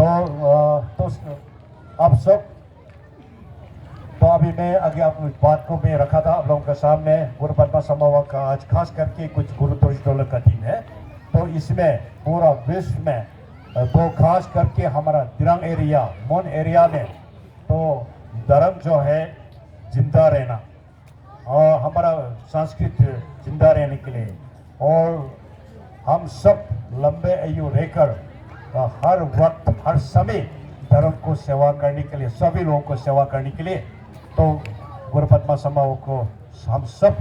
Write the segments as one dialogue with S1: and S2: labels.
S1: तो आप सब, तो अभी मैं आगे अपनी बात को मैं रखा था आप लोगों के सामने। गुरु पद्मा समारोह का आज खास करके कुछ गुरु तोड़ का दिन है, तो इसमें पूरा विश्व में तो खास करके हमारा दिरांग एरिया, मोन एरिया में तो धर्म जो है जिंदा रहना और हमारा संस्कृति जिंदा रहने के लिए, और हम सब लंबे आयु रहकर हर वक्त हर समय धर्म को सेवा करने के लिए, सभी लोगों को सेवा करने के लिए, तो गुरु पद्मा समारोह को हम सब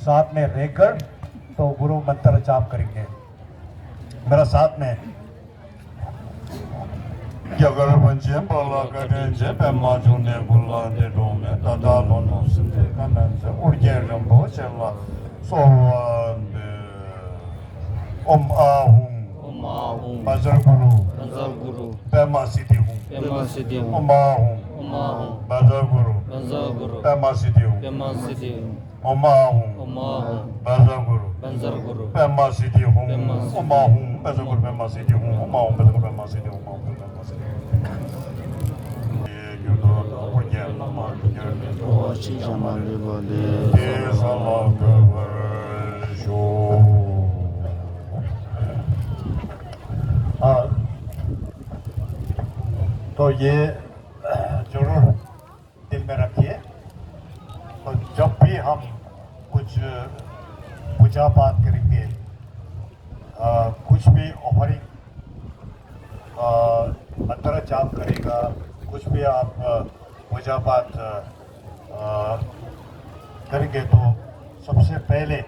S1: साथ में रहकर तो गुरु मंत्र जाप करेंगे मेरा साथ में।
S2: Yagar pancem bala kadence pemma cunne bullande dome dadalono sinde kananze urgerden bo chella sovande ahum bazar guru pemma sidi hum ahum bazar guru pemma sidi hum ahum bazar guru pemma sidi hum ahum bazar guru pemma sidi hum ahum bazar guru pemma sidi hum
S1: तो ये जरूर दिल में रखिए। तो जब भी हम कुछ पूजा पाठ करेंगे, कुछ भी ऑफरिंग मंत्र जाप करेगा, कुछ भी आप पूजा पाठ करेंगे, तो सबसे पहले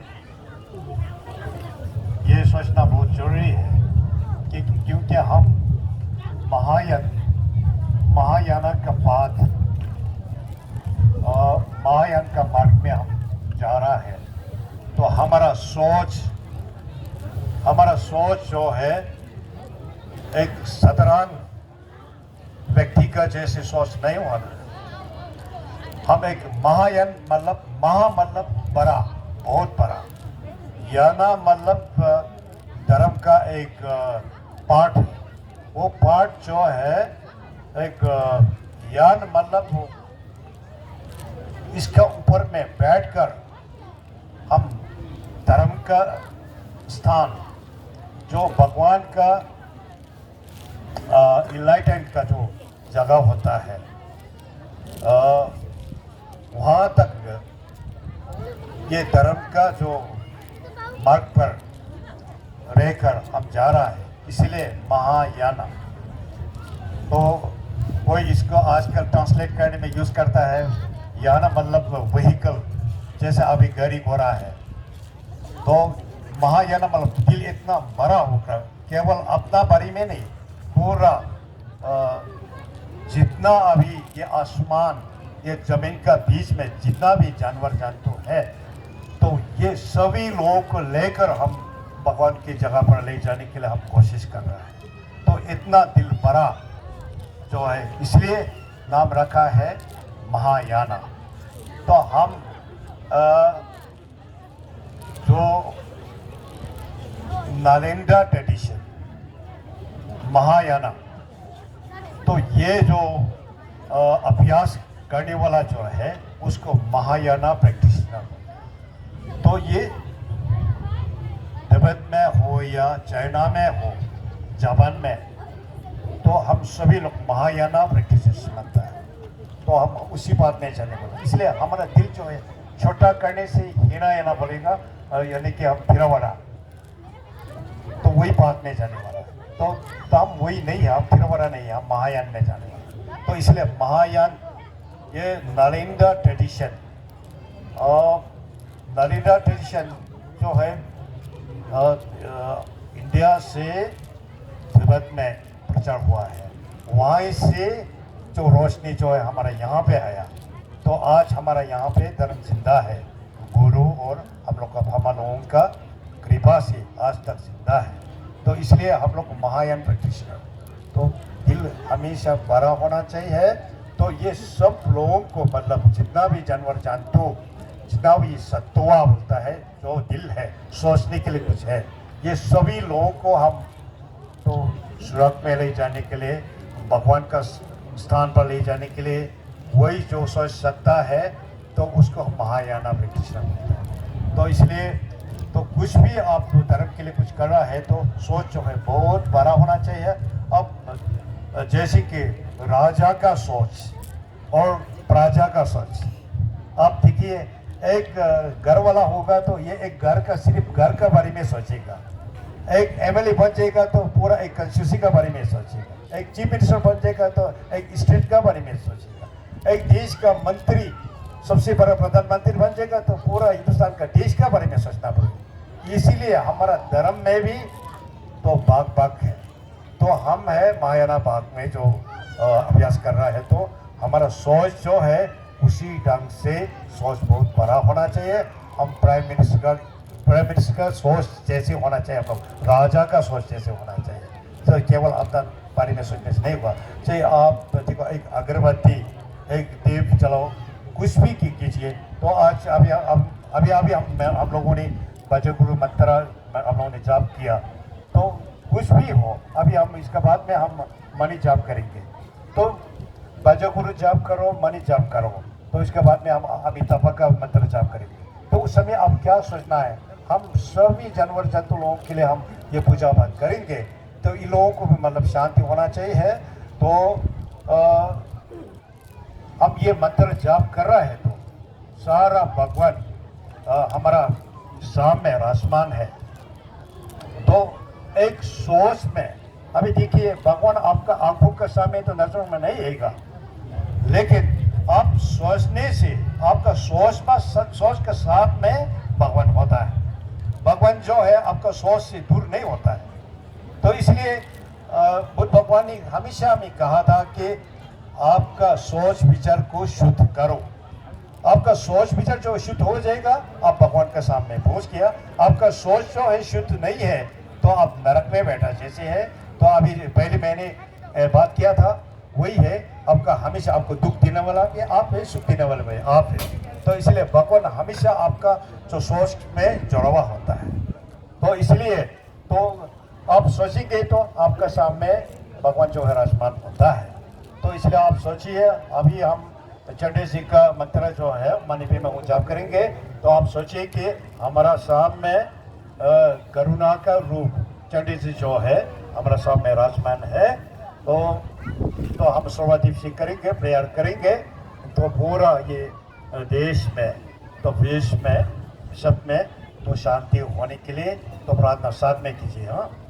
S1: ये सोचना बहुत जरूरी है कि क्योंकि हम महायान का पाठ महायान का मार्ग में हम जा रहा है, तो हमारा सोच जो है एक साधारण व्यक्ति का जैसे सोच नहीं होना। हम एक महायान मतलब बड़ा, बहुत बड़ा, याना मतलब धर्म का एक पार्ट। वो पार्ट जो है एक यान मतलब इसका ऊपर में बैठकर हम धर्म का स्थान जो भगवान का इनलाइटमेंट का जो जगह होता है, वहाँ तक ये धर्म का जो मार्ग पर रहकर हम जा रहा है, इसलिए महायाना। तो कोई इसको आजकल ट्रांसलेट करने में यूज़ करता है, याना मतलब व्हीकल, जैसे अभी गाड़ी घोड़ा है। तो महायाना मतलब दिल इतना बड़ा होकर केवल अपना बारी में नहीं, पूरा जितना अभी ये आसमान, ये जमीन का बीच में जितना भी जानवर जंतु है, तो ये सभी लोगों को लेकर हम भगवान की जगह पर ले जाने के लिए हम कोशिश कर रहे हैं। तो इतना दिल बड़ा जो है, इसलिए नाम रखा है महायाना। तो हम जो नालंदा ट्रेडिशन महायाना, तो ये जो अभ्यास करने वाला जो है उसको महायाना प्रैक्टिशनर। तो ये तिब्बत में हो या चाइना में हो, जापान में, तो हम सभी लोग महायाना प्रैक्टिशनर्स बनता है। तो हम उसी बात में जाने वाला, इसलिए हमारा दिल जो है छोटा करने से हीनायाना बोलेगा, यानी कि हम थिरवाड़ा, तो वही बात में जाने वाला है। तो हम वही नहीं है, हम थिरवाड़ा नहीं है, हम महायान में जाने वाला। तो इसलिए महायान ये नालंदा ट्रेडिशन, और नालंदा ट्रेडिशन जो है इंडिया से तिब्बत में प्रचार हुआ है। वहाँ से जो रोशनी जो है हमारा यहाँ पे आया, तो आज हमारा यहाँ पे धर्म जिंदा है। गुरु और हम लोगों का कृपा से आज तक जिंदा है। तो इसलिए हम लोग महायान प्रैक्टिशनर, तो दिल हमेशा बड़ा होना चाहिए। तो ये सब लोगों को, मतलब जितना भी जानवर जंतु, जितना भी सत्वा बोलता है, जो दिल है सोचने के लिए कुछ है, ये सभी लोगों को हम तो स्वर्ग में ले जाने के लिए भगवान का स्थान पर ले जाने के लिए वही जो सोच सकता है तो उसको महायाना प्रैक्टिशनर बोलते हैं। तो इसलिए तो कुछ भी आप धर्म के लिए कुछ कर रहा है तो सोच जो है बहुत बड़ा होना चाहिए। अब जैसे कि राजा का सोच और प्रजा का सोच, आप देखिए एक घर वाला होगा तो ये एक घर का सिर्फ घर का बारे में सोचेगा, एक एमएलए बन जाएगा तो पूरा एक कंस्टिट्यूंसी का बारे में सोचेगा, एक चीफ मिनिस्टर बन जाएगा तो एक स्टेट का बारे में सोचेगा, एक देश का मंत्री सबसे बड़ा प्रधानमंत्री बन जाएगा तो पूरा हिंदुस्तान का देश का बारे में सोचना पड़ेगा। इसीलिए हमारा धर्म में भी तो भाग भाग है। तो हम है महायाना भाग में जो अभ्यास कर रहा है तो हमारा सोच जो है उसी ढंग से सोच बहुत बड़ा होना चाहिए। हम प्राइम मिनिस्टर का सोच जैसे होना चाहिए, हम लोग राजा का सोच जैसे होना चाहिए। तो केवल अपना बारे में सोचने से नहीं हुआ, चाहे आप देखो एक अगरबत्ती एक दीप चलाओ कुछ भी कीजिए। तो आज अभी हम लोगों ने भजन गुरु मंत्र हम लोगों ने जाप किया तो कुछ भी हो, अभी हम इसके बाद में हम मनी जाप करेंगे। तो भजन गुरु जाप करो, मनी जाप करो, तो इसके बाद में हम अमिताभ का मंत्र जाप करेंगे। तो उस समय अब क्या सोचना है, हम सभी जानवर जंतु लोगों के लिए हम ये पूजा पाठ करेंगे तो इन लोगों को भी मतलब शांति होना चाहिए। तो हम ये मंत्र जाप कर रहा है तो सारा भगवान हमारा सामने आसमान है। तो एक सोच में अभी देखिए भगवान आपका आंखों के सामने तो नजर में नहीं आएगा, लेकिन आप सोचने से आपका सोच के साथ में भगवान होता है। भगवान जो है आपका सोच से दूर नहीं होता है। तो इसलिए बुद्ध भगवान ने हमेशा हमें कहा था कि आपका सोच विचार को शुद्ध करो। आपका सोच विचार जो शुद्ध हो जाएगा आप भगवान के सामने पहुंच गया। आपका सोच जो है शुद्ध नहीं है तो आप नरक में बैठा जैसे है। तो अभी पहले मैंने बात किया था वही है, आपका हमेशा आपको दुख देने वाला भी आप है, सुख देने वाला भी आप है। तो इसलिए भगवान हमेशा आपका जो सोच में जुड़ा हुआ होता है। तो इसलिए तो आप सोचेंगे तो आपका सामने भगवान जो है आसमान होता है। तो इसलिए आप सोचिए, अभी हम चंडी जी का मंत्र जो है मनी पे में जाप करेंगे तो आप सोचिए कि हमारा सामने करुणा का रूप चंडी जी जो है हमारा सामने राजमान है। तो हम सर्वाधिक से करेंगे, प्रेयर करेंगे तो पूरा ये देश में तो विश्व में सब में तो शांति होने के लिए तो प्रार्थना साथ में कीजिए। हाँ।